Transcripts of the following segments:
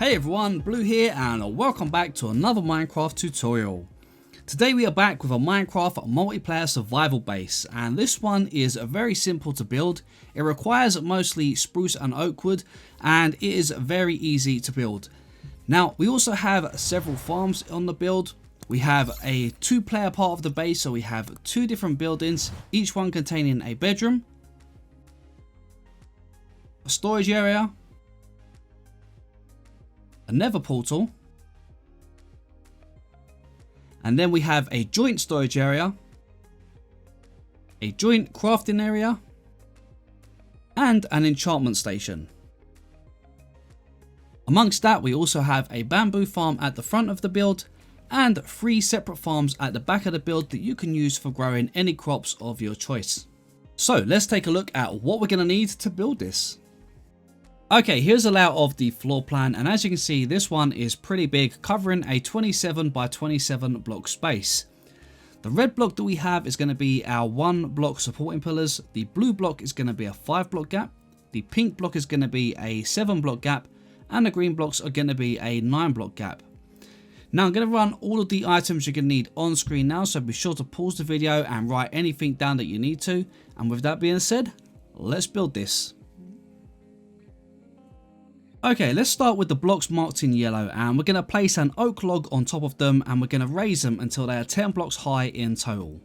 Hey everyone, Blue here and welcome back to another Minecraft tutorial. Today we are back with a Minecraft multiplayer survival base, and this one is very simple to build. It requires mostly spruce and oak wood and it is very easy to build. Now we also have several farms on the build. We have a 2-player part of the base, so we have 2 different buildings, each one containing a bedroom, a storage area, a nether portal, and then we have a joint storage area, a joint crafting area, and an enchantment station. Amongst that, we also have a bamboo farm at the front of the build and 3 separate farms at the back of the build that you can use for growing any crops of your choice. So let's take a look at what we're going to need to build this. Okay, here's a layout of the floor plan, and as you can see, this one is pretty big, covering a 27 by 27 block space. The red block that we have is going to be our 1 block supporting pillars, the blue block is going to be a 5 block gap, the pink block is going to be a 7 block gap, and the green blocks are going to be a 9 block gap. Now I'm going to run all of the items you're going to need on screen now, so be sure to pause the video and write anything down that you need to. And with that being said, let's build this. Okay, let's start with the blocks marked in yellow, and we're going to place an oak log on top of them and we're going to raise them until they are 10 blocks high in total.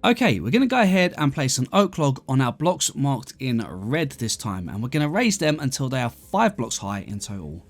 Okay, we're going to go ahead and place an oak log on our blocks marked in red this time, and we're going to raise them until they are 5 blocks high in total.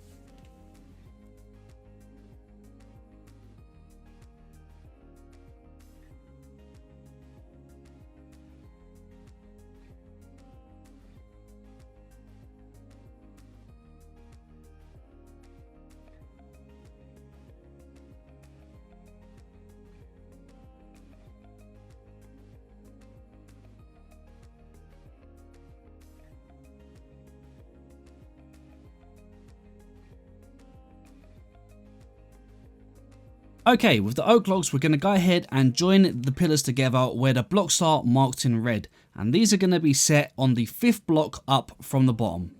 Okay, with the oak logs, we're going to go ahead and join the pillars together where the blocks are marked in red. And these are going to be set on the 5th block up from the bottom.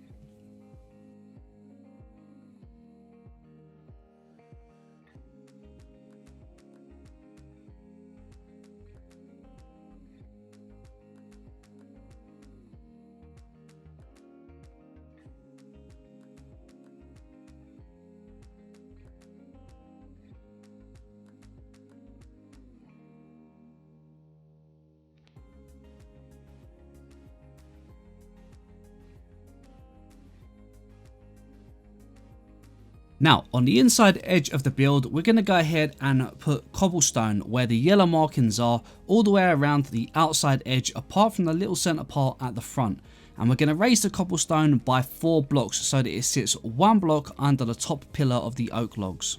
Now, on the inside edge of the build, we're going to go ahead and put cobblestone where the yellow markings are, all the way around the outside edge apart from the little center part at the front. And we're going to raise the cobblestone by 4 blocks so that it sits 1 block under the top pillar of the oak logs.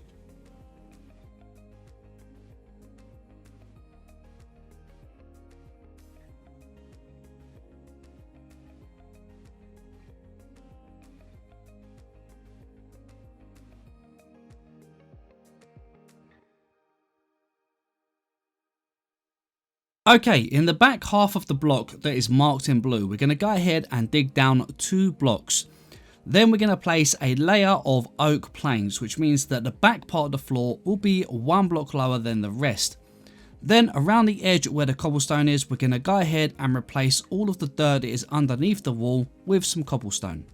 Okay, in the back half of the block that is marked in blue, we're going to go ahead and dig down 2 blocks. Then we're going to place a layer of oak planks, which means that the back part of the floor will be 1 block lower than the rest. Then around the edge where the cobblestone is, we're going to go ahead and replace all of the dirt that is underneath the wall with some cobblestone.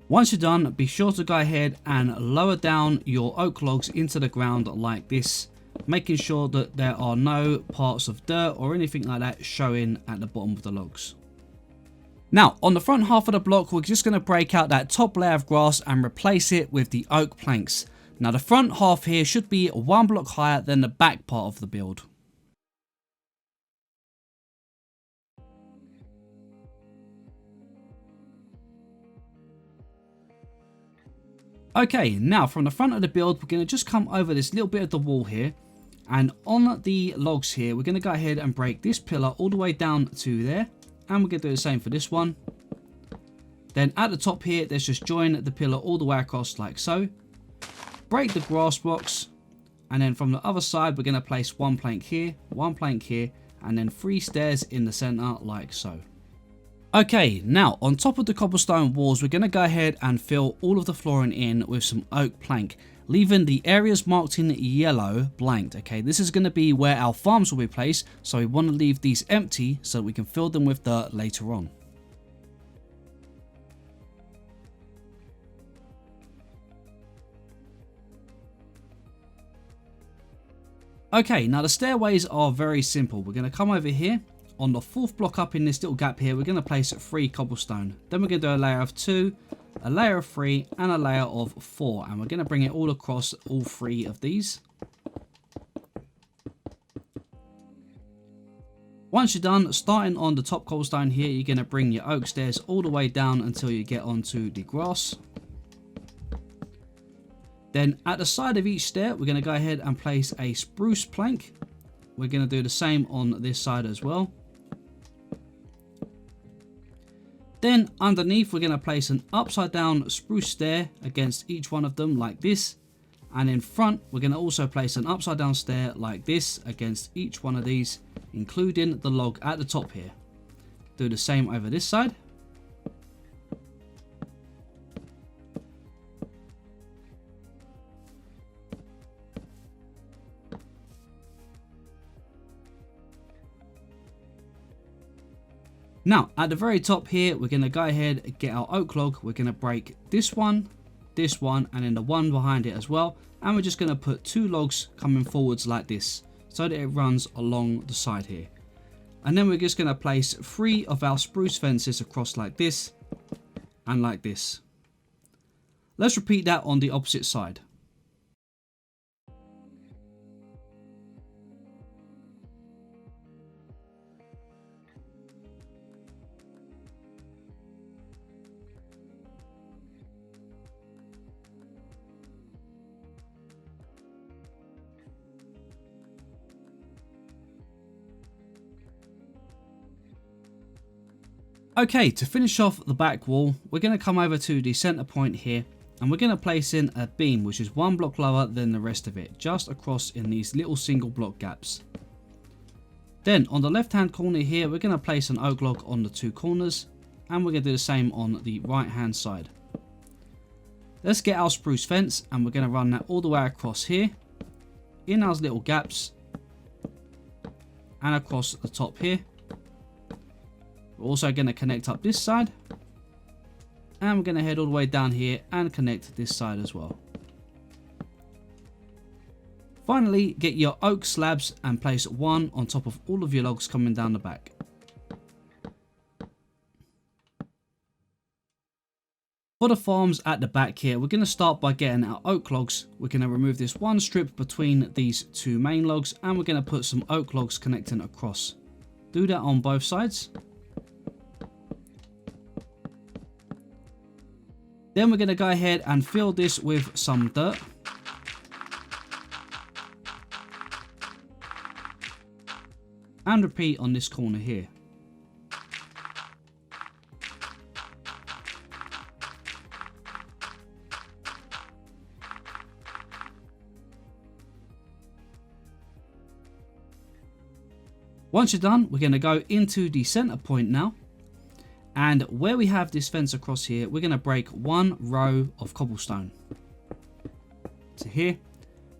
Once you're done, be sure to go ahead and lower down your oak logs into the ground like this, making sure that there are no parts of dirt or anything like that showing at the bottom of the logs. Now, on the front half of the block, we're just going to break out that top layer of grass and replace it with the oak planks. Now the front half here should be 1 block higher than the back part of the build. Okay, now from the front of the build, we're going to just come over this little bit of the wall here. And on the logs here, we're going to go ahead and break this pillar all the way down to there. And we're going to do the same for this one. Then at the top here, let's just join the pillar all the way across like so. Break the grass blocks. And then from the other side, we're going to place 1 plank here, 1 plank here, and then 3 stairs in the center like so. Okay, now on top of the cobblestone walls, we're going to go ahead and fill all of the flooring in with some oak plank, leaving the areas marked in yellow blanked. Okay, this is going to be where our farms will be placed, so we want to leave these empty so that we can fill them with dirt later on. Okay, now the stairways are very simple. We're going to come over here. On the 4th block up in this little gap here, we're going to place 3 cobblestone. Then we're going to do a layer of 2, a layer of 3, and a layer of 4. And we're going to bring it all across all 3 of these. Once you're done, starting on the top cobblestone here, you're going to bring your oak stairs all the way down until you get onto the grass. Then at the side of each stair, we're going to go ahead and place a spruce plank. We're going to do the same on this side as well. Then underneath, we're going to place an upside down spruce stair against each one of them like this. And in front, we're going to also place an upside down stair like this against each one of these, including the log at the top here. Do the same over this side. Now, at the very top here, we're going to go ahead and get our oak log. We're going to break this one, and then the one behind it as well. And we're just going to put 2 logs coming forwards like this, so that it runs along the side here. And then we're just going to place 3 of our spruce fences across like this, and like this. Let's repeat that on the opposite side. Okay, to finish off the back wall, we're going to come over to the center point here, and we're going to place in a beam which is 1 block lower than the rest of it, just across in these little single block gaps. Then on the left hand corner here, we're going to place an oak log on the 2 corners, and we're going to do the same on the right hand side. Let's get our spruce fence, and we're going to run that all the way across here, in those little gaps, and across the top here. We're also going to connect up this side, and we're going to head all the way down here and connect this side as well. Finally, get your oak slabs and place 1 on top of all of your logs coming down the back. For the farms at the back here, we're going to start by getting our oak logs. We're going to remove this 1 strip between these 2 main logs, and we're going to put some oak logs connecting across. Do that on both sides. Then we're going to go ahead and fill this with some dirt. And repeat on this corner here. Once you're done, we're going to go into the center point now. And where we have this fence across here, we're going to break 1 row of cobblestone. So here,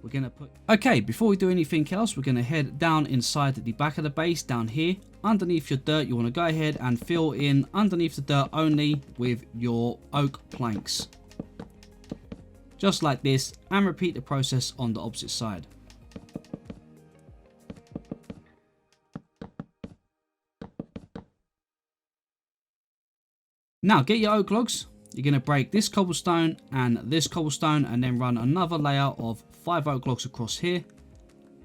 we're going to put... Okay, before we do anything else, we're going to head down inside the back of the base, down here. Underneath your dirt, you want to go ahead and fill in underneath the dirt only with your oak planks. Just like this, and repeat the process on the opposite side. Now get your oak logs, you're going to break this cobblestone and then run another layer of 5 oak logs across here.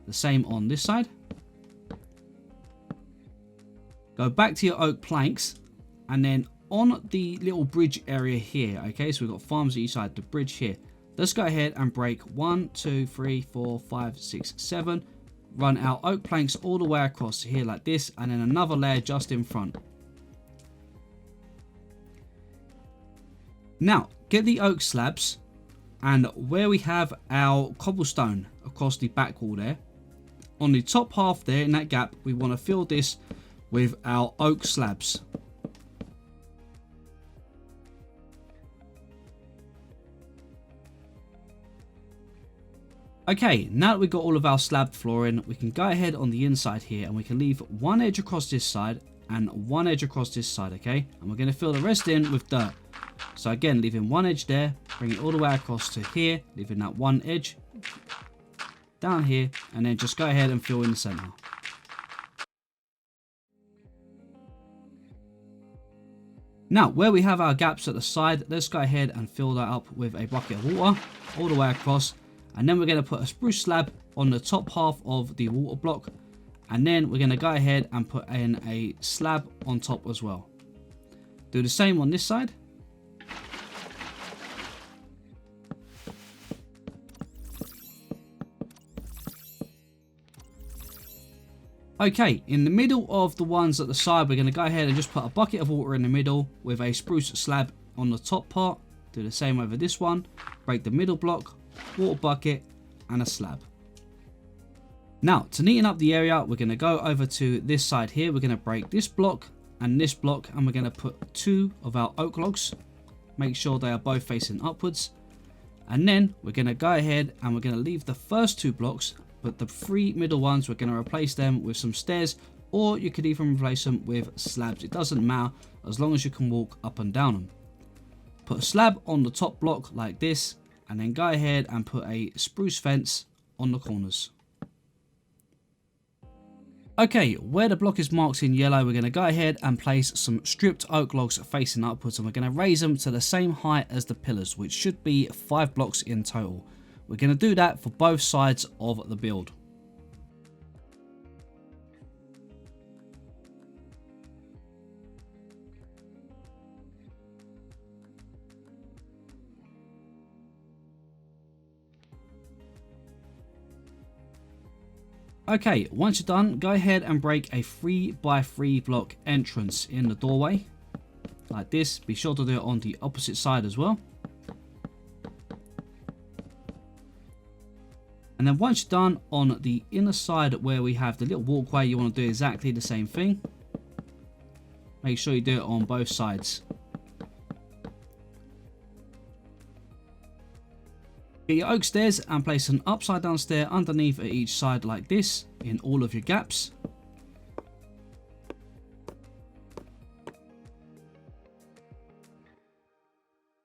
The same on this side. Go back to your oak planks, and then on the little bridge area here, okay, so we've got farms at each side, the bridge here. Let's go ahead and break 1, 2, 3, 4, 5, 6, 7. Run our oak planks all the way across here like this, and then another layer just in front. Now, get the oak slabs, and where we have our cobblestone across the back wall there, on the top half there in that gap, we want to fill this with our oak slabs. Okay, now that we've got all of our slab flooring, we can go ahead on the inside here and we can leave one edge across this side and one edge across this side, okay? And we're going to fill the rest in with dirt. So again, leaving one edge there, bring it all the way across to here, leaving that one edge down here, and then just go ahead and fill in the center. Now, where we have our gaps at the side, let's go ahead and fill that up with a bucket of water all the way across. And then we're going to put a spruce slab on the top half of the water block. And then we're going to go ahead and put in a slab on top as well. Do the same on this side. Okay, in the middle of the ones at the side, we're going to go ahead and just put a bucket of water in the middle with a spruce slab on the top part. Do the same over this one. Break the middle block, water bucket, and a slab. Now, to neaten up the area, we're going to go over to this side here. We're going to break this block, and we're going to put 2 of our oak logs. Make sure they are both facing upwards. And then we're going to go ahead and we're going to leave the first 2 blocks, but the 3 middle ones, we're going to replace them with some stairs, or you could even replace them with slabs. It doesn't matter as long as you can walk up and down them. Put a slab on the top block like this, and then go ahead and put a spruce fence on the corners. Okay, where the block is marked in yellow, we're going to go ahead and place some stripped oak logs facing upwards, and we're going to raise them to the same height as the pillars, which should be 5 blocks in total. We're going to do that for both sides of the build. Okay, once you're done, go ahead and break a 3x3 block entrance in the doorway like this. Be sure to do it on the opposite side as well. And then once you're done, on the inner side where we have the little walkway, you want to do exactly the same thing. Make sure you do it on both sides. Get your oak stairs and place an upside down stair underneath at each side like this in all of your gaps.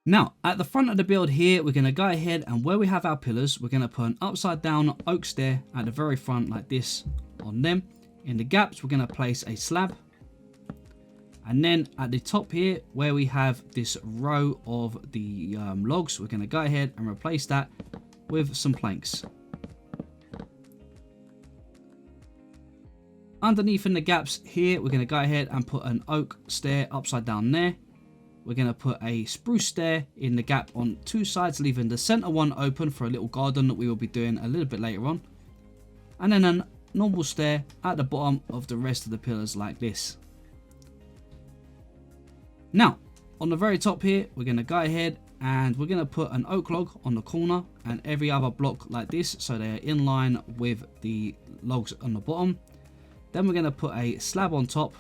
Now, at the front of the build here, we're going to go ahead and where we have our pillars, we're going to put an upside down oak stair at the very front like this on them. In the gaps, we're going to place a slab. And then at the top here, where we have this row of the logs, we're going to go ahead and replace that with some planks. Underneath in the gaps here, we're going to go ahead and put an oak stair upside down there. We're going to put a spruce stair in the gap on 2 sides, leaving the center one open for a little garden that we will be doing a little bit later on. And then a normal stair at the bottom of the rest of the pillars like this. Now, on the very top here, we're going to go ahead and we're going to put an oak log on the corner and every other block like this, so they're in line with the logs on the bottom. Then we're going to put a slab on top.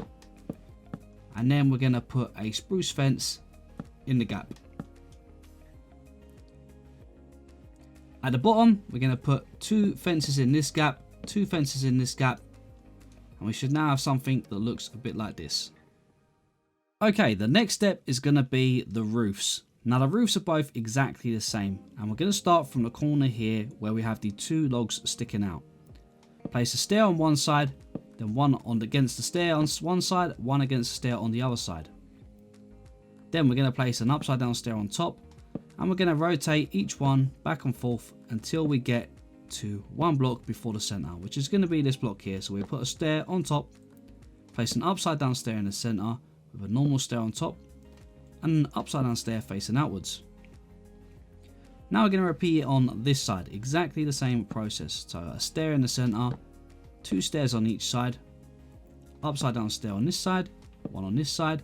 And then we're going to put a spruce fence in the gap. At the bottom, we're going to put 2 fences in this gap, 2 fences in this gap. And we should now have something that looks a bit like this. Okay, the next step is going to be the roofs. Now the roofs are both exactly the same. And we're going to start from the corner here where we have the 2 logs sticking out. Place a stair on one side. Then one on against the stair on one side, one against the stair on the other side. Then we're going to place an upside down stair on top, and we're going to rotate each one back and forth until we get to one block before the center, which is going to be this block here. So we put a stair on top, place an upside down stair in the center with a normal stair on top, and an upside down stair facing outwards. Now we're going to repeat it on this side, exactly the same process. So a stair in the center, 2 stairs on each side, upside down stair on this side, 1 on this side.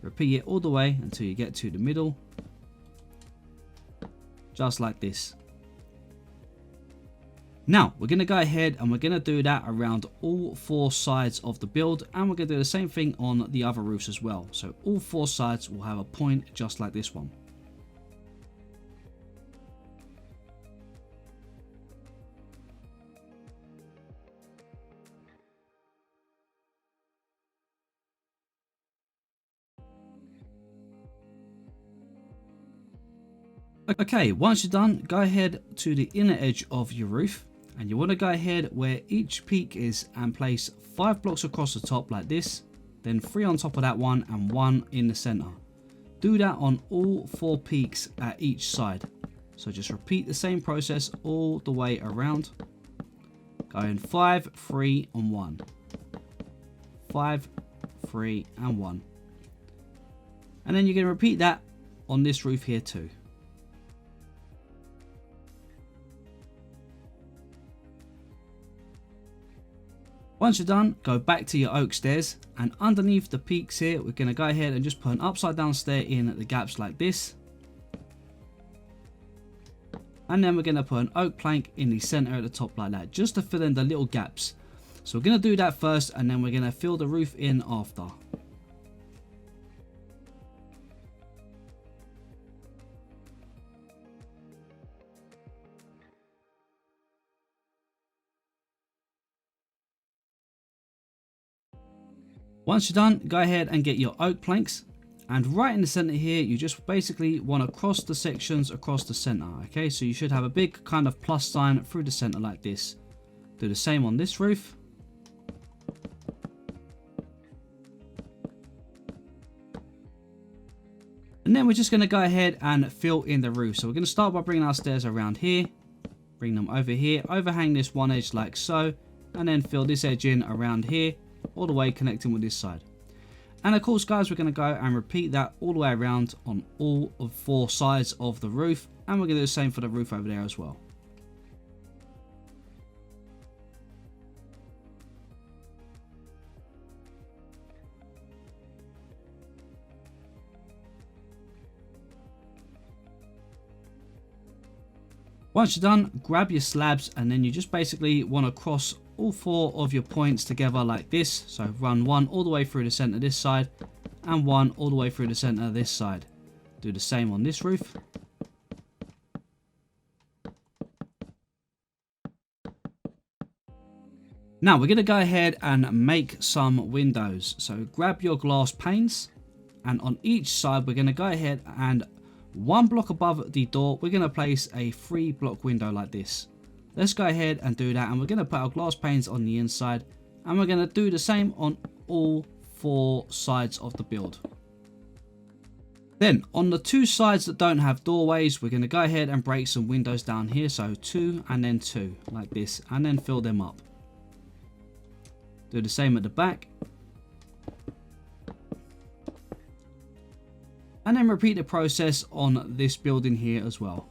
Repeat it all the way until you get to the middle, just like this. Now we're going to go ahead and we're going to do that around all 4 sides of the build, and we're going to do the same thing on the other roofs as well. So all 4 sides will have a point just like this one. Okay, once you're done, go ahead to the inner edge of your roof, and you want to go ahead where each peak is and place 5 blocks across the top like this, then 3 on top of that one and 1 in the center. Do that on all 4 peaks at each side. So just repeat the same process all the way around, going 5, 3 and 1, 5, 3 and 1, and then you're going to repeat that on this roof here too. Once you're done, go back to your oak stairs, and underneath the peaks here, we're going to go ahead and just put an upside down stair in at the gaps like this. And then we're going to put an oak plank in the center at the top like that, just to fill in the little gaps. So we're going to do that first, and then we're going to fill the roof in after. Once you're done, go ahead and get your oak planks, and right in the center here, you just basically want to cross the sections across the center. Okay, so you should have a big kind of plus sign through the center like this. Do the same on this roof. And then we're just going to go ahead and fill in the roof. So we're going to start by bringing our stairs around here, bring them over here, overhang this one edge like so, and then fill this edge in around here, all the way connecting with this side. And of course guys, we're going to go and repeat that all the way around on all of 4 sides of the roof, and we're going to do the same for the roof over there as well. Once you're done, grab your slabs, and then you just basically want to cross all 4 of your points together like this. So run 1 all the way through the center this side, and 1 all the way through the center this side. Do the same on this roof. Now we're going to go ahead and make some windows. So grab your glass panes, and on each side we're going to go ahead and 1 block above the door, we're going to place a 3 block window like this. Let's go ahead and do that, and we're going to put our glass panes on the inside, and we're going to do the same on all 4 sides of the build. Then on the 2 sides that don't have doorways, we're going to go ahead and break some windows down here. So 2 and then 2 like this, and then fill them up. Do the same at the back. And then repeat the process on this building here as well.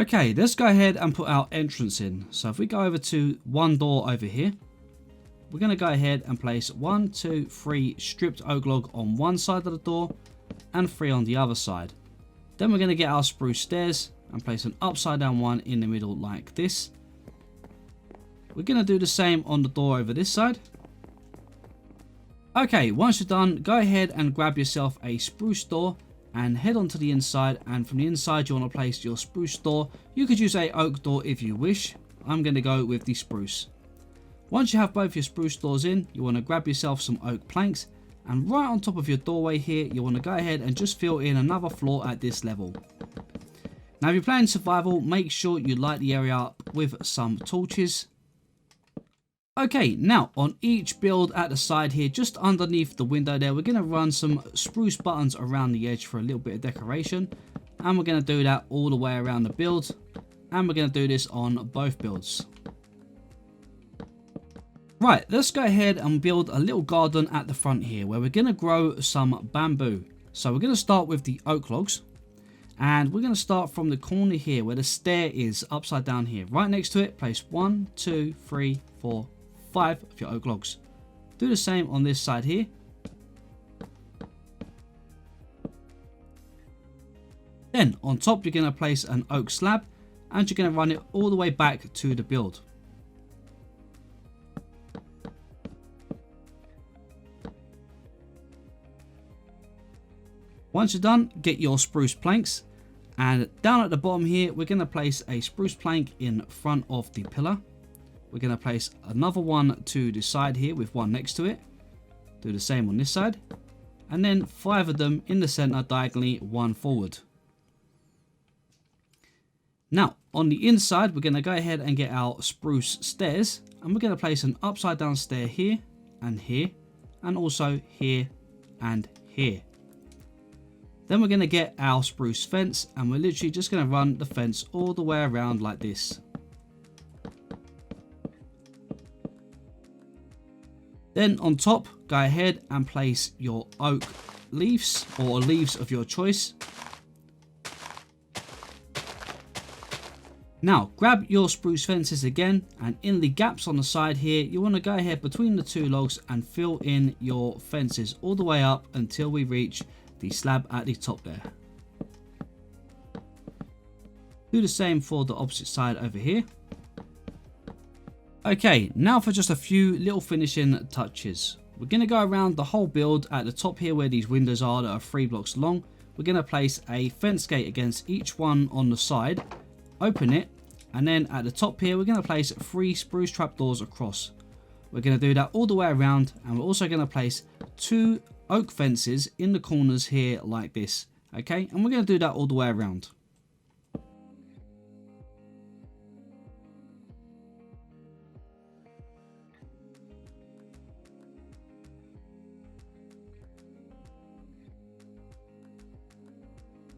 Okay, let's go ahead and put our entrance in. So if we go over to one door over here, we're going to go ahead and place 1, 2, 3 stripped oak log on one side of the door and 3 on the other side. Then we're going to get our spruce stairs and place an upside down one in the middle like this. We're going to do the same on the door over this side. Okay, once you're done, go ahead and grab yourself a spruce door and head on to the inside, and from the inside you want to place your spruce door. You could use a oak door if you wish. I'm going to go with the spruce. Once you have both your spruce doors in, you want to grab yourself some oak planks, and right on top of your doorway here you want to go ahead and just fill in another floor at this level. Now if you're playing survival, make sure you light the area up with some torches. Okay, now on each build at the side here, just underneath the window there, we're going to run some spruce buttons around the edge for a little bit of decoration. And we're going to do that all the way around the build. And we're going to do this on both builds. Right, let's go ahead and build a little garden at the front here where we're going to grow some bamboo. So we're going to start with the oak logs. And we're going to start from the corner here where the stair is upside down here. Right next to it, place 1, 2, 3, 4, 5 of your oak logs. Do the same on this side here. Then on top you're going to place an oak slab and you're going to run it all the way back to the build. Once you're done, get your spruce planks, and down at the bottom here we're going to place a spruce plank in front of the pillar. We're going to place another one to the side here with one next to it. Do the same on this side. And then 5 of them in the center diagonally, one forward. Now on the inside we're going to go ahead and get our spruce stairs. And we're going to place an upside down stair here and here. And also here and here. Then we're going to get our spruce fence. And we're literally just going to run the fence all the way around like this. Then on top, go ahead and place your oak leaves or leaves of your choice. Now grab your spruce fences again, and in the gaps on the side here, you want to go ahead between the 2 logs and fill in your fences all the way up until we reach the slab at the top there. Do the same for the opposite side over here. Okay, now for just a few little finishing touches. We're going to go around the whole build at the top here where these windows are that are 3 blocks long. We're going to place a fence gate against each one on the side, open it, and then at the top here we're going to place 3 spruce trapdoors across. We're going to do that all the way around, and we're also going to place 2 oak fences in the corners here like this. Okay, and we're going to do that all the way around.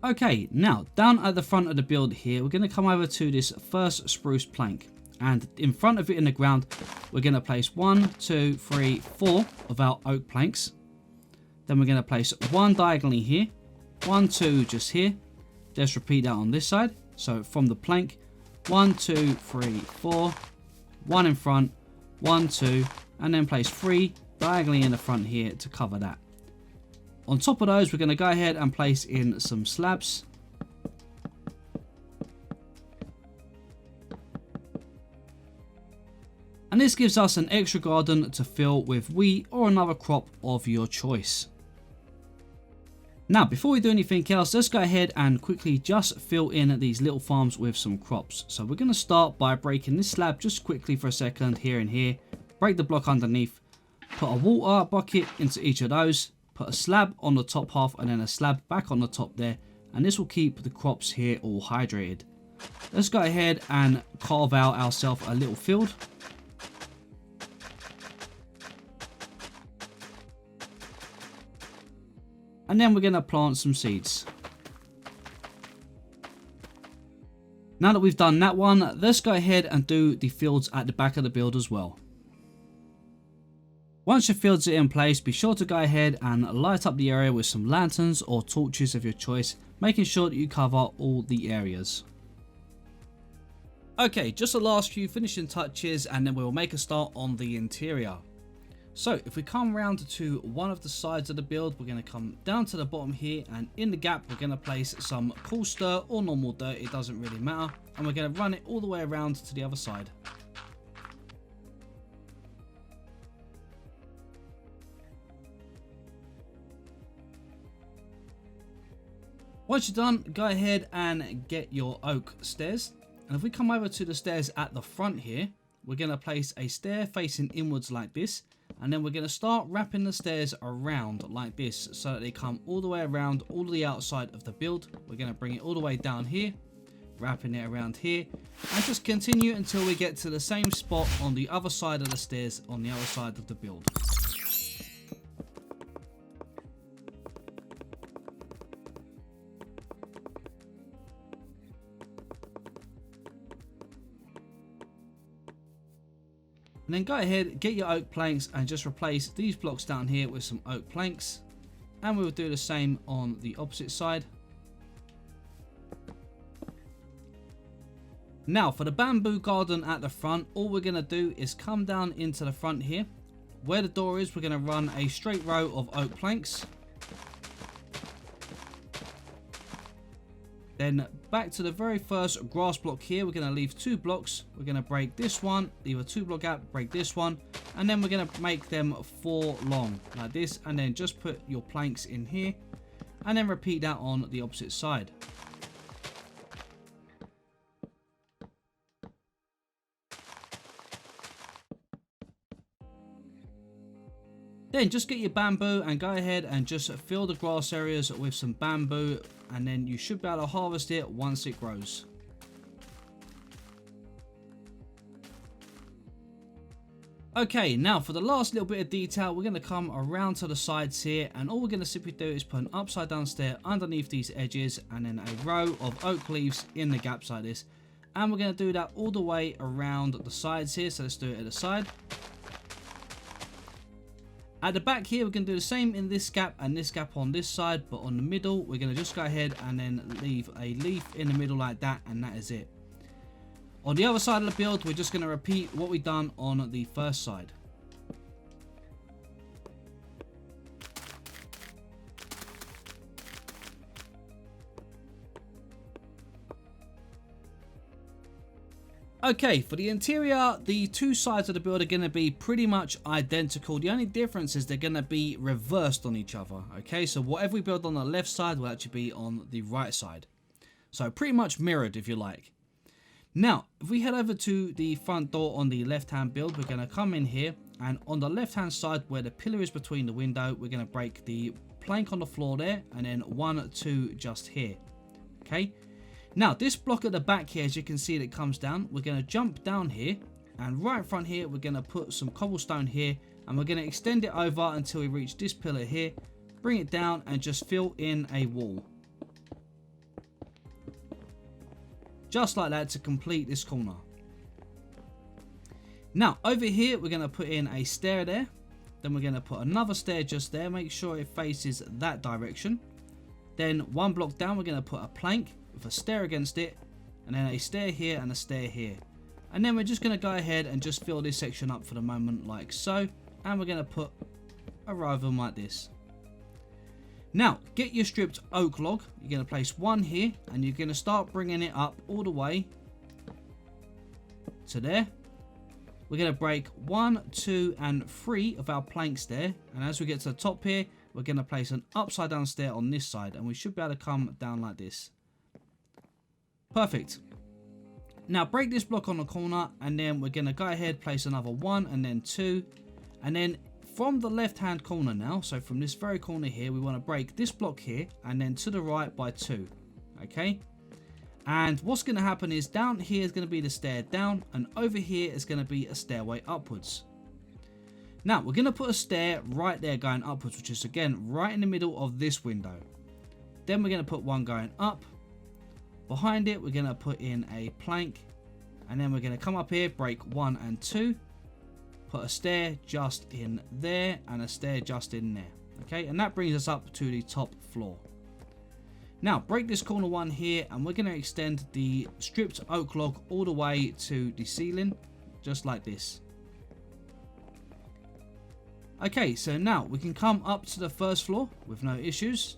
Okay, now down at the front of the build here, we're going to come over to this first spruce plank, and in front of it in the ground we're going to place 1, 2, 3, 4 of our oak planks. Then we're going to place 1 diagonally here, 1, 2 just here. Just repeat that on this side. So from the plank, 1, 2, 3, 4, 1 in front, 1, 2, and then place 3 diagonally in the front here to cover that. On top of those, we're going to go ahead and place in some slabs. And this gives us an extra garden to fill with wheat or another crop of your choice. Now, before we do anything else, let's go ahead and quickly just fill in these little farms with some crops. So we're going to start by breaking this slab just quickly for a second here and here. Break the block underneath. Put a water bucket into each of those. Put a slab on the top half and then a slab back on the top there, and this will keep the crops here all hydrated. Let's go ahead and carve out ourselves a little field. And then we're going to plant some seeds. Now that we've done that one, let's go ahead and do the fields at the back of the build as well. Once your fields are in place, be sure to go ahead and light up the area with some lanterns or torches of your choice, making sure that you cover all the areas. Okay, just the last few finishing touches and then we'll make a start on the interior. So if we come round to one of the sides of the build, we're going to come down to the bottom here, and in the gap we're going to place some cool stir or normal dirt, it doesn't really matter, and we're going to run it all the way around to the other side. Once you're done, go ahead and get your oak stairs, and if we come over to the stairs at the front here, we're going to place a stair facing inwards like this, and then we're going to start wrapping the stairs around like this so that they come all the way around all the outside of the build. We're going to bring it all the way down here, wrapping it around here, and just continue until we get to the same spot on the other side of the stairs on the other side of the build. And then go ahead, get your oak planks and just replace these blocks down here with some oak planks. And we will do the same on the opposite side. Now for the bamboo garden at the front, all we're going to do is come down into the front here. Where the door is, we're going to run a straight row of oak planks. Then back to the very first grass block here, we're going to leave 2 blocks. We're going to break this one, leave a 2 block gap, break this one, and then we're going to make them 4 long like this, and then just put your planks in here and then repeat that on the opposite side. Then just get your bamboo and go ahead and just fill the grass areas with some bamboo, and then you should be able to harvest it once it grows. Okay, now for the last little bit of detail, we're going to come around to the sides here, and all we're going to simply do is put an upside down stair underneath these edges and then a row of oak leaves in the gaps like this. And we're going to do that all the way around the sides here, so let's do it at the side. At the back here, we're going to do the same in this gap and this gap on this side, but on the middle, we're going to just go ahead and then leave a leaf in the middle like that, and that is it. On the other side of the build, we're just going to repeat what we've done on the first side. Okay, for the interior, the 2 sides of the build are going to be pretty much identical. The only difference is they're going to be reversed on each other. Okay, so whatever we build on the left side will actually be on the right side. So pretty much mirrored, if you like. Now, if we head over to the front door on the left-hand build, we're going to come in here, and on the left-hand side where the pillar is between the window, we're going to break the plank on the floor there, and then 1, 2 just here. Okay. Now, this block at the back here, as you can see, that comes down, we're going to jump down here, and right in front here, we're going to put some cobblestone here, and we're going to extend it over until we reach this pillar here, bring it down, and just fill in a wall. Just like that to complete this corner. Now, over here, we're going to put in a stair there, then we're going to put another stair just there, make sure it faces that direction. Then 1 block down, we're going to put a plank with a stair against it, and then a stair here and a stair here, and then we're just going to go ahead and just fill this section up for the moment like so, and we're going to put a row of them like this. Now get your stripped oak log, you're going to place 1 here, and you're going to start bringing it up all the way to there. We're going to break 1, 2 and 3 of our planks there, and as we get to the top here, we're going to place an upside down stair on this side, and we should be able to come down like this. Perfect. Now break this block on the corner, and then we're going to go ahead, place another 1 and then 2, and then from the left hand corner now, so from this very corner here, we want to break this block here and then to the right by 2. Okay, and what's going to happen is down here is going to be the stair down, and over here is going to be a stairway upwards. Now we're going to put a stair right there going upwards, which is again right in the middle of this window. Then we're going to put 1 going up. Behind it, we're going to put in a plank, and then we're going to come up here, break 1 and 2, put a stair just in there and a stair just in there. Okay, and that brings us up to the top floor. Now break this corner one here, and we're going to extend the stripped oak log all the way to the ceiling, just like this. Okay, so now we can come up to the first floor with no issues.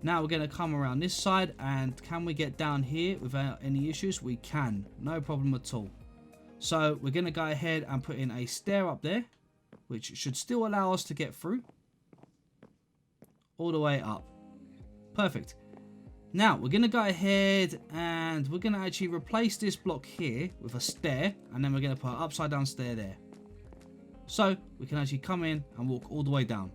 Now we're going to come around this side, and can we get down here without any issues? We can, no problem at all. So we're going to go ahead and put in a stair up there, which should still allow us to get through all the way up. Perfect. Now we're going to go ahead and we're going to actually replace this block here with a stair, and then we're going to put an upside down stair there. So we can actually come in and walk all the way down.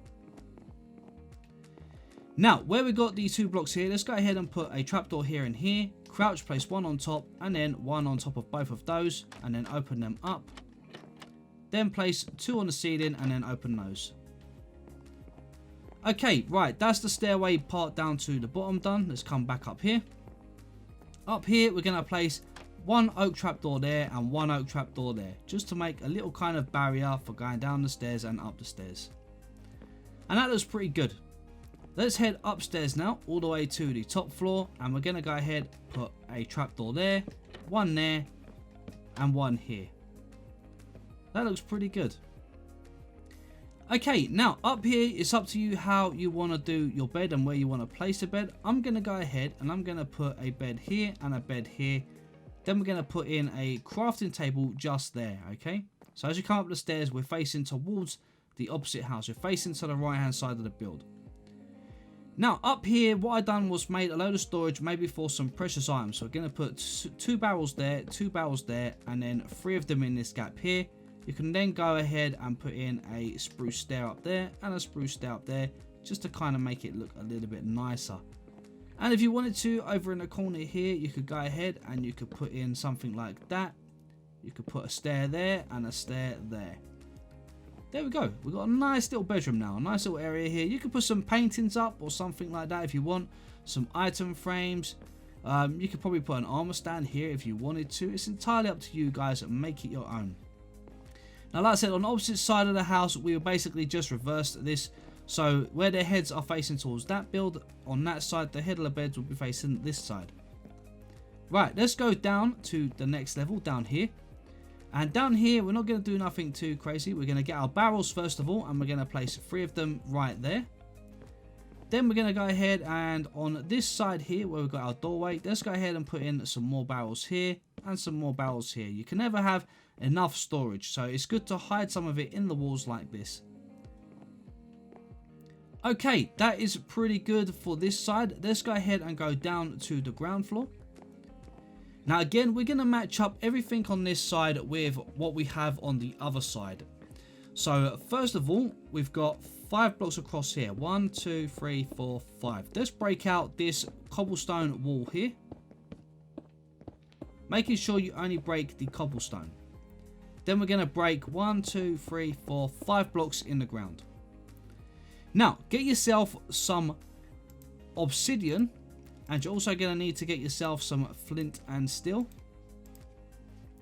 Now where we got these two blocks here, let's go ahead and put a trapdoor here and here. Crouch, place one on top, and then one on top of both of those, and then open them up. Then place two on the ceiling and then open those. Okay, right, that's the stairway part down to the bottom done. Let's come back up here. Up here, we're going to place one oak trapdoor there and one oak trapdoor there, just to make a little kind of barrier for going down the stairs and up the stairs. And that looks pretty good. Let's head upstairs now, all the way to the top floor, and we're going to go ahead, put a trapdoor there, one there, and one here. That looks pretty good. Okay, now up here, it's up to you how you want to do your bed and where you want to place the bed. I'm going to go ahead and I'm going to put a bed here and a bed here. Then we're going to put in a crafting table just there, okay? So as you come up the stairs, we're facing towards the opposite house. We're facing to the right hand side of the build. Now up here, what I done was made a load of storage, maybe for some precious items. So we're going to put two barrels there, and then 3 of them in this gap here. You can then go ahead and put in a spruce stair up there and a spruce stair up there, just to kind of make it look a little bit nicer. And if you wanted to, over in the corner here, you could go ahead and you could put in something like that. You could put a stair there and a stair there. There we go. We've got a nice little bedroom now, a nice little area here. You could put some paintings up or something like that if you want. Some item frames. You could probably put an armor stand here if you wanted to. It's entirely up to you guys, and make it your own. Now, like I said, on the opposite side of the house, we will basically just reverse this. So where their heads are facing towards that build, on that side, the head of the beds will be facing this side. Right, let's go down to the next level, down here. And down here, we're not going to do nothing too crazy. We're going to get our barrels first of all, and we're going to place 3 of them right there. Then we're going to go ahead and on this side here, where we've got our doorway, let's go ahead and put in some more barrels here and some more barrels here. You can never have enough storage, so it's good to hide some of it in the walls like this. Okay, that is pretty good for this side. Let's go ahead and go down to the ground floor. Now again, we're going to match up everything on this side with what we have on the other side. So first of all, we've got 5 blocks across here. 1, 2, 3, 4, 5. Let's break out this cobblestone wall here, making sure you only break the cobblestone. Then we're going to break 1, 2, 3, 4, 5 blocks in the ground. Now get yourself some obsidian, and you're also going to need to get yourself some flint and steel.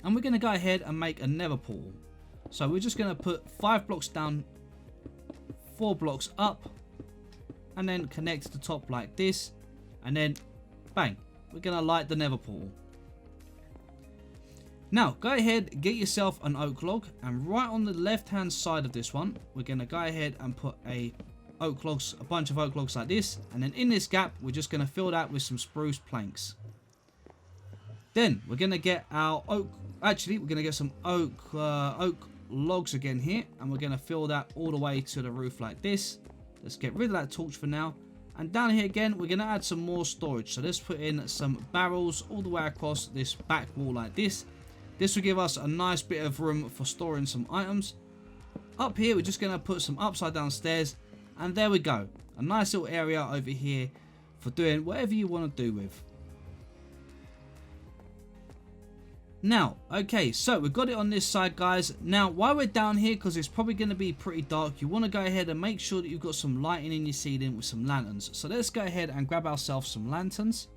And we're going to go ahead and make a nether portal. So we're just going to put 5 blocks down, 4 blocks up, and then connect to the top like this, and then bang, we're going to light the nether portal. Now go ahead, get yourself an oak log, and right on the left hand side of this one, we're going to go ahead and put a bunch of oak logs like this, and then in this gap we're just going to fill that with some spruce planks. Then we're going to get our oak, we're going to get some oak logs again here, and we're going to fill that all the way to the roof like this. Let's get rid of that torch for now. And down here again, we're going to add some more storage. So let's put in some barrels all the way across this back wall like this. This will give us a nice bit of room for storing some items. Up here, we're just going to put some upside down stairs. And there we go. A nice little area over here for doing whatever you want to do with. Now, okay, so we've got it on this side, guys. Now, while we're down here, because it's probably going to be pretty dark, you want to go ahead and make sure that you've got some lighting in your ceiling with some lanterns. So let's go ahead and grab ourselves some lanterns.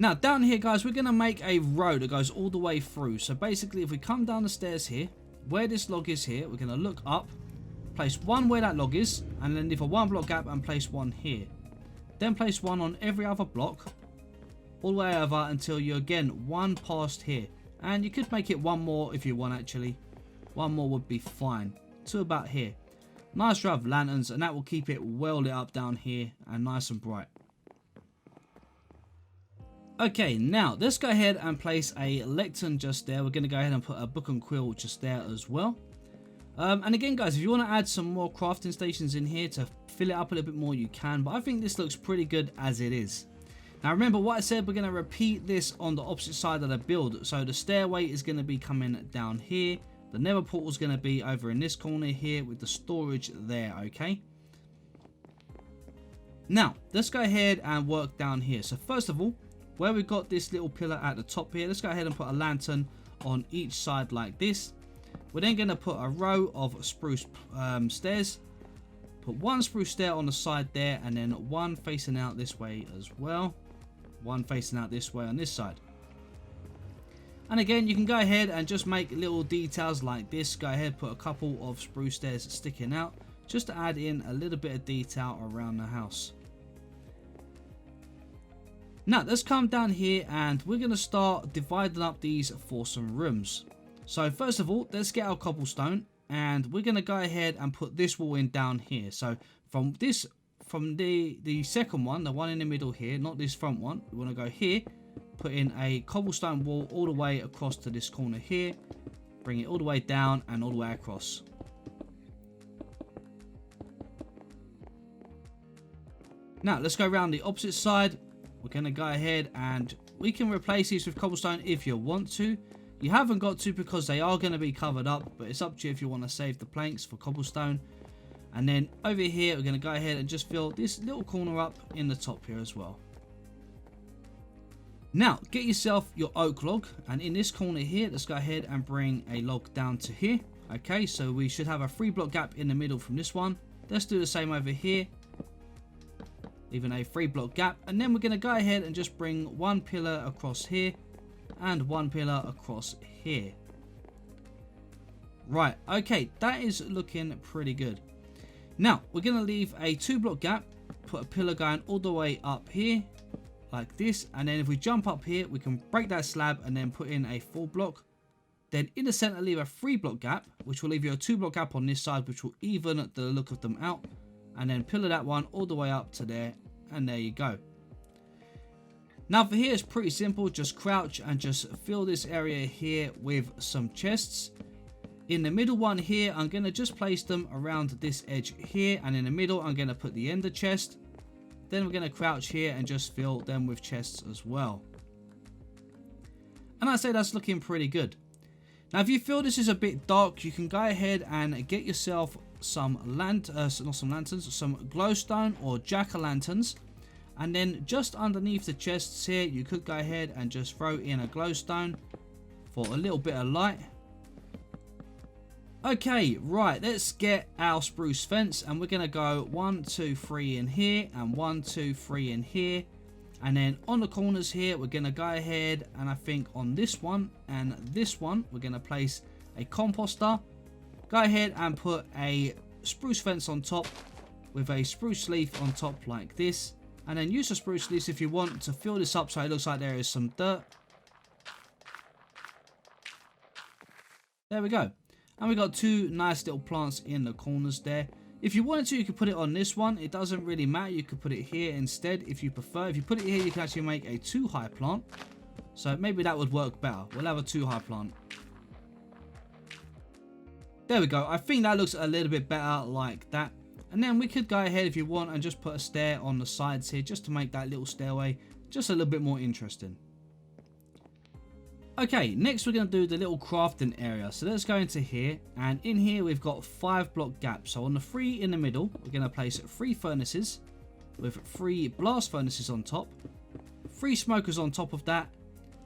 Now, down here, guys, we're going to make a road that goes all the way through. So basically, if we come down the stairs here, where this log is here, we're going to look up, place one where that log is, and then leave a 1 block gap and place one here. then place one on every other block all the way over until you again one past here, and you could make it one more if you want. Actually, one more would be fine to about here. Nice row of lanterns, and that will keep it well lit up down here and nice and bright. Okay, now let's go ahead and place a lectern just there. We're going to go ahead and put a book and quill just there as well. And again, guys, if you want to add some more crafting stations in here to fill it up a little bit more, you can. But I think this looks pretty good as it is. Now, remember what I said, we're going to repeat this on the opposite side of the build. So the stairway is going to be coming down here. The nether portal is going to be over in this corner here with the storage there, okay? Now, let's go ahead and work down here. So first of all, where we've got this little pillar at the top here, let's go ahead and put a lantern on each side like this. We're then going to put a row of spruce stairs. Put one spruce stair on the side there, and then one facing out this way as well. One facing out this way on this side. And again, you can go ahead and just make little details like this. Go ahead, put a couple of spruce stairs sticking out just to add in a little bit of detail around the house. Now, let's come down here and we're going to start dividing up these for some rooms. So first of all, let's get our cobblestone, and we're going to go ahead and put this wall in down here. So from the second one, the one in the middle here, not this front one, we want to go here, put in a cobblestone wall all the way across to this corner here, bring it all the way down and all the way across. Now let's go around the opposite side. We're going to go ahead and we can replace these with cobblestone if you want to. You haven't got to because they are going to be covered up, but it's up to you if you want to save the planks for cobblestone. And then over here, we're going to go ahead and just fill this little corner up in the top here as well. Now, get yourself your oak log, and in this corner here, let's go ahead and bring a log down to here. Okay, so we should have a 3 block gap in the middle from this one. Let's do the same over here. Leaving a 3 block gap, and then we're going to go ahead and just bring one pillar across here and one pillar across here. Right, okay, that is looking pretty good. Now we're going to leave a 2 block gap, put a pillar going all the way up here like this, and then if we jump up here we can break that slab and then put in a 4 block. Then in the center leave a 3 block gap, which will leave you a 2 block gap on this side, which will even the look of them out. And then pillar that one all the way up to there, and there you go. Now for here it's pretty simple, just crouch and just fill this area here with some chests. In the middle one here, I'm going to just place them around this edge here, and in the middle I'm going to put the ender chest. Then we're going to crouch here and just fill them with chests as well. And I'd say that's looking pretty good. Now if you feel this is a bit dark, you can go ahead and get yourself some some glowstone or jack-o'-lanterns, and then just underneath the chests here you could go ahead and just throw in a glowstone for a little bit of light. Okay, right, let's get our spruce fence, and we're gonna go 1 2 3 in here and 1 2 3 in here, and then on the corners here we're gonna go ahead and I think on this one and this one we're gonna place a composter. Go ahead and put a spruce fence on top with a spruce leaf on top like this, and then use the spruce leaves if you want to fill this up so it looks like there is some dirt. There we go. And we got 2 nice little plants in the corners there. If you wanted to, you could put it on this one. It doesn't really matter. You could put it here instead if you prefer. If you put it here, you can actually make a 2 high plant. So maybe that would work better. We'll have a 2 high plant. There we go. I think that looks a little bit better like that. And then we could go ahead if you want and just put a stair on the sides here just to make that little stairway just a little bit more interesting. Okay, next we're going to do the little crafting area. So let's go into here, and in here we've got 5 block gaps. So on the 3 in the middle, we're going to place 3 furnaces with 3 blast furnaces on top, 3 smokers on top of that,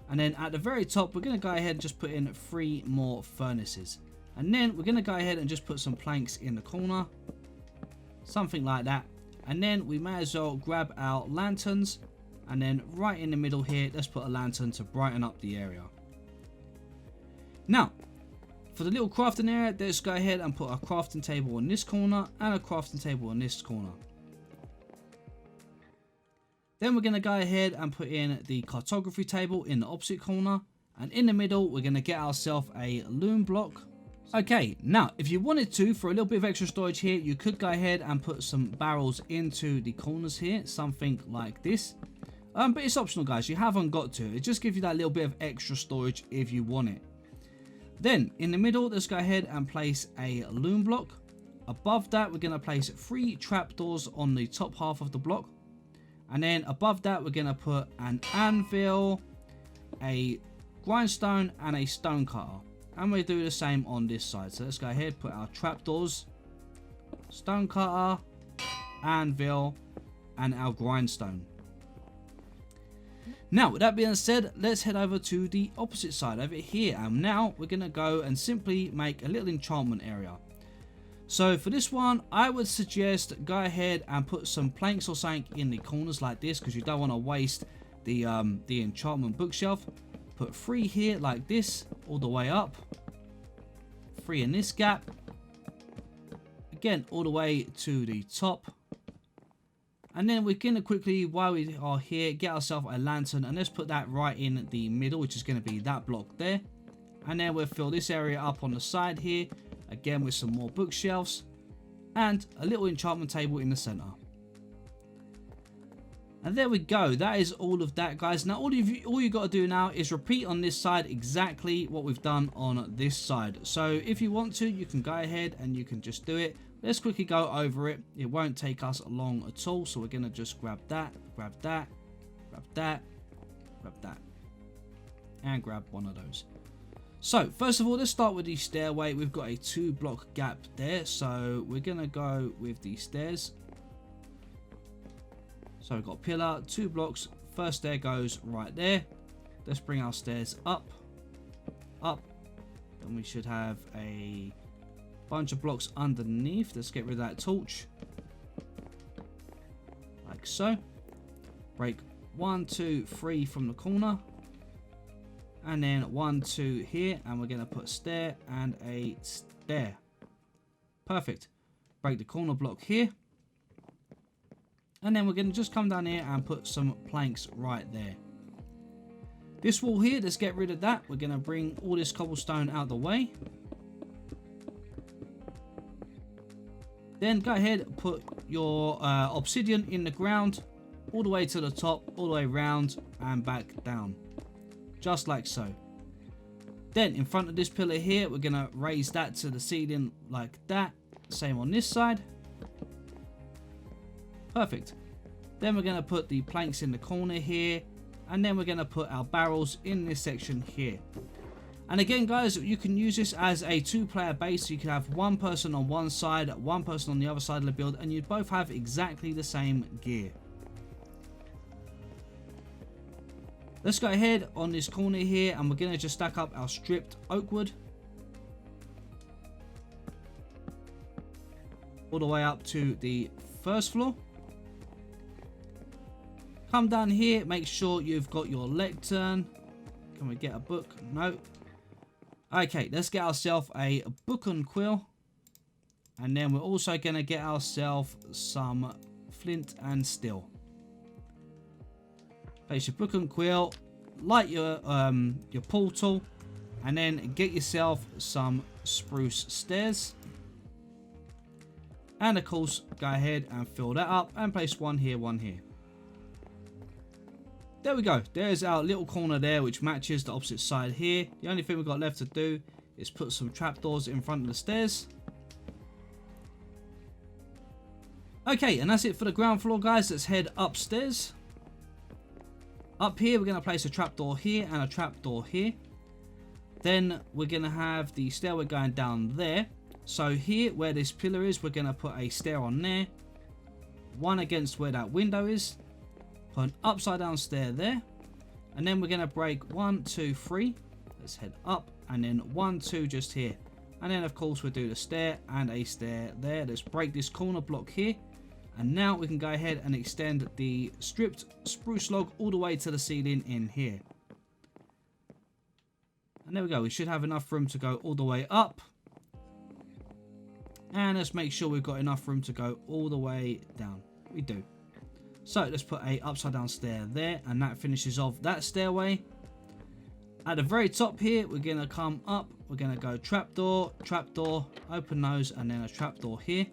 and then at the very top we're going to go ahead and just put in 3 more furnaces. And then we're going to go ahead and just put some planks in the corner, something like that. And then we may as well grab our lanterns, and then right in the middle here let's put a lantern to brighten up the area. Now for the little crafting area, let's go ahead and put a crafting table in this corner and a crafting table in this corner. Then we're going to go ahead and put in the cartography table in the opposite corner. And in the middle, we're going to get ourselves a loom block. Okay, now if you wanted to, for a little bit of extra storage here, you could go ahead and put some barrels into the corners here, something like this. But it's optional, guys. You haven't got to. It just gives you that little bit of extra storage if you want it. Then in the middle, let's go ahead and place a loom block. Above that, we're going to place 3 trapdoors on the top half of the block. And then above that, we're going to put an anvil, a grindstone, and a stone cutter. And we do the same on this side. So let's go ahead, put our trapdoors, stone cutter, anvil, and our grindstone. Now, with that being said, let's head over to the opposite side over here. And now we're going to go and simply make a little enchantment area. So for this one, I would suggest go ahead and put some planks or something in the corners like this, because you don't want to waste the enchantment bookshelf. Put 3 here like this, all the way up. 3 in this gap. Again, all the way to the top. And then we're going to quickly, while we are here, get ourselves a lantern. And let's put that right in the middle, which is going to be that block there. And then we'll fill this area up on the side here. Again, with some more bookshelves. And a little enchantment table in the center. And there we go. That is all of that, guys. Now, all you got to do now is repeat on this side exactly what we've done on this side. So if you want to, you can go ahead and you can just do it. Let's quickly go over it. It won't take us long at all. So we're going to just grab that, grab that, grab that, grab that, and grab one of those. So first of all, let's start with the stairway. We've got a 2-block gap there. So we're going to go with the stairs. So we've got pillar, 2 blocks, first stair goes right there. Let's bring our stairs up, up. Then we should have a bunch of blocks underneath. Let's get rid of that torch. Like so. Break 1, 2, 3 from the corner. And then 1, 2 here. And we're going to put stair and a stair. Perfect. Break the corner block here. And then we're going to just come down here and put some planks right there. This wall here, let's get rid of that. We're going to bring all this cobblestone out of the way. Then go ahead and put your obsidian in the ground. All the way to the top, all the way around and back down. Just like so. Then in front of this pillar here, we're going to raise that to the ceiling like that. Same on this side. Perfect. Then we're going to put the planks in the corner here. And then we're going to put our barrels in this section here. And again, guys, you can use this as a 2-player base. So you can have one person on one side, one person on the other side of the build. And you both have exactly the same gear. Let's go ahead on this corner here. And we're going to just stack up our stripped oak wood. All the way up to the first floor. Come down here, make sure you've got your lectern. Can we get a book? No. Okay, let's get ourselves a book and quill. And then we're also going to get ourselves some flint and steel. Place your book and quill, light your portal, and then get yourself some spruce stairs. And of course, go ahead and fill that up and place one here, one here. There we go. There's our little corner there, which matches the opposite side here. The only thing we've got left to do is put some trapdoors in front of the stairs. Okay, and that's it for the ground floor, guys. Let's head upstairs. Up here, we're going to place a trapdoor here and a trapdoor here. Then we're going to have the stairway going down there. So here, where this pillar is, we're going to put a stair on there. One against where that window is. Put an upside down stair there. And then we're going to break 1, 2, 3. Let's head up. And then 1, 2 just here. And then, of course, we'll do the stair and a stair there. Let's break this corner block here. And now we can go ahead and extend the stripped spruce log all the way to the ceiling in here. And there we go. We should have enough room to go all the way up. And let's make sure we've got enough room to go all the way down. We do. So let's put a upside down stair there, and that finishes off that stairway. At the very top here, we're going to come up, we're going to go trapdoor, trapdoor, open those, and then a trapdoor here.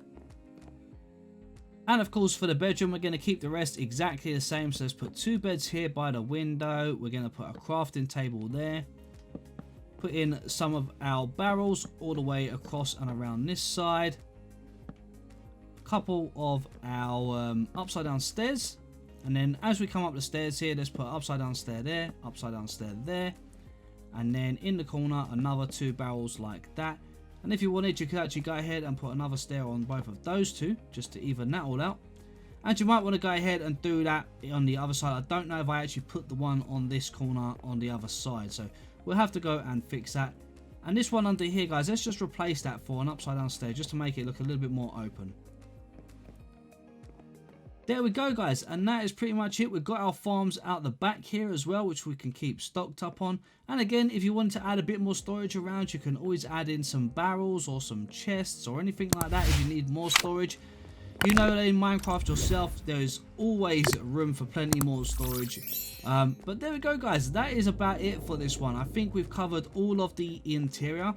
And of course for the bedroom, we're going to keep the rest exactly the same. So let's put 2 beds here by the window. We're going to put a crafting table there. Put in some of our barrels all the way across and around this side. A couple of our upside down stairs. And then as we come up the stairs here, let's put upside down stair there, upside down stair there. And then in the corner, another 2 barrels like that. And if you wanted, you could actually go ahead and put another stair on both of those 2, just to even that all out. And you might want to go ahead and do that on the other side. I don't know if I actually put the one on this corner on the other side, so we'll have to go and fix that. And this one under here, guys, let's just replace that for an upside down stair, just to make it look a little bit more open. There we go, guys, and that is pretty much it. We've got our farms out the back here as well, which we can keep stocked up on. And again, if you want to add a bit more storage around, you can always add in some barrels or some chests or anything like that if you need more storage. You know that in Minecraft yourself, there is always room for plenty more storage. But there we go, guys. That is about it for this one. I think we've covered all of the interior.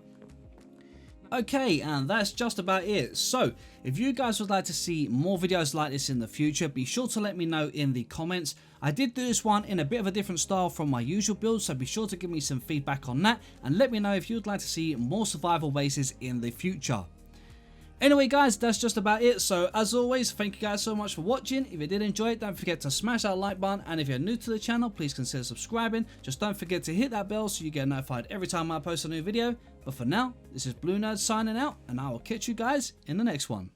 Okay, and that's just about it. So if you guys would like to see more videos like this in the future, be sure to let me know in the comments. I did do this one in a bit of a different style from my usual build, so be sure to give me some feedback on that and let me know if you'd like to see more survival bases in the future. Anyway, guys, that's just about it. So as always, thank you guys so much for watching. If you did enjoy it, don't forget to smash that like button, and if you're new to the channel, please consider subscribing. Just don't forget to hit that bell so you get notified every time I post a new video. But for now, this is Blue Nerd signing out, and I will catch you guys in the next one.